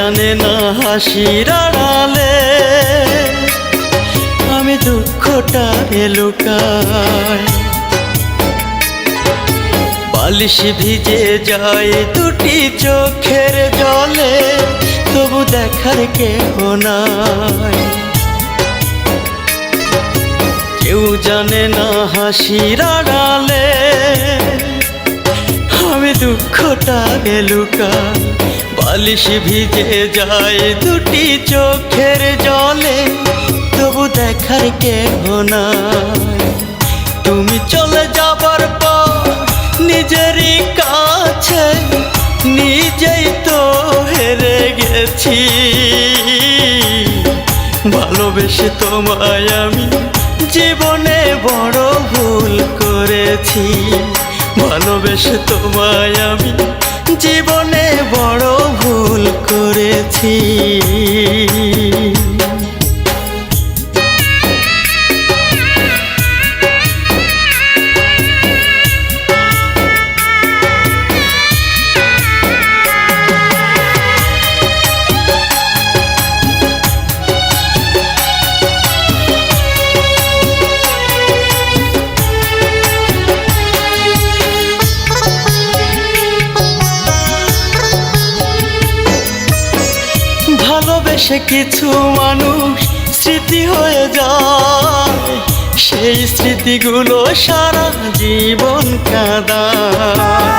জানে না হাসির আড়ালে আমি দুঃখটা লুকাই। বালিশ ভিজে যায় দুটি চোখের জলে, তবু দেখার কেহ নাই। কেউ জানে না হাসির আড়ালে আমি দুঃখটা লুকাই। বালিশ ভিজে যায় দুটি চোখের জলে, তবু দেখার কেহ নাই। তুমি চলে যাবার পর নিজেরই কাছে নিজেই তো হেরে গেছি। ভালোবেসে তোমায় আমি জীবনে বড় ভুল করেছি। ভালোবেসে তোমায় আমি জীবনে বড় ভুল করেছি। ভালোবেসে কিছু মানুষ স্মৃতি হয়ে যায়, সেই স্মৃতিগুলো সারা জীবন কাঁদায়।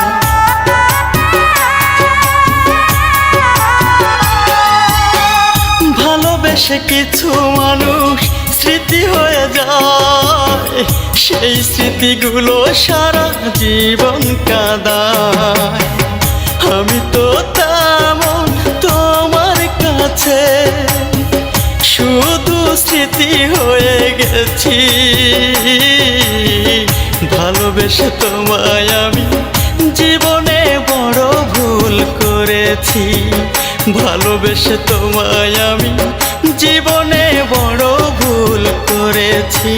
ভালোবেসে কিছু মানুষ স্মৃতি হয়ে যায়, সেই স্মৃতিগুলো সারা জীবন কাঁদায়। আমি তো তেমন তোমার কাছে শুধু স্মৃতি হয়ে গেছি। ভালোবেসে তোমায় আমি জীবনে বড় ভুল করেছি। ভালোবেসে তোমায় আমি জীবনে বড় ভুল করেছি।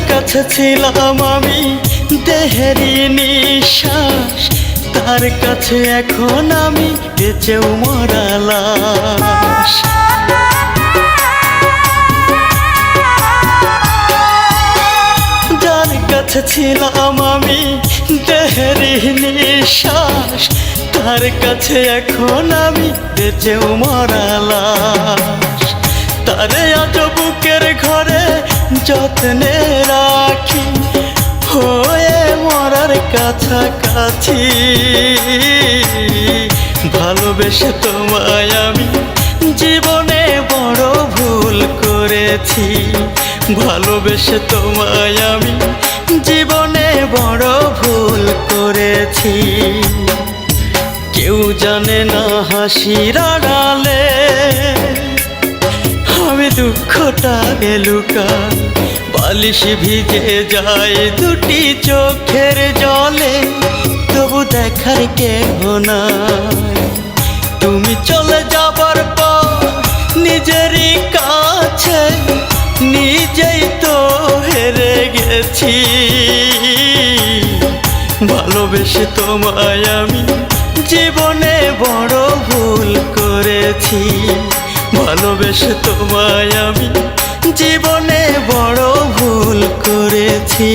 কাছে ছিলাম আমি দেহেরই নিঃশ্বাস, তার কাছে এখন আমি বেঁচেও মরা লাশ। যার কাছে ছিলাম আমি দেহেরই নিঃশ্বাস, তার কাছে এখন আমি বেঁচেও মরা লাশ। তারে আজ বুকের ঘরে যত্নে রাখি, হয়ে মরার কাছাকাছি। ভালোবেসে তোমায় আমি জীবনে বড় ভুল করেছি। ভালোবেসে তোমায় আমি জীবনে বড় ভুল করেছি। কেউ জানে না হাসির আড়ালে আমি দুঃখটা লুকাই। বালিশ ভিজে যায় দুটি চোখের জলে, তবু দেখার কেহ নাই। তুমি চলে যাবার পর নিজেরই কাছে নিজেই তো হেরে গেছি। ভালোবেসে তোমায় আমি জীবনে বড় ভুল করেছি। ভালোবেসে তোমায় আমি জীবনে বড় ভুল করেছি।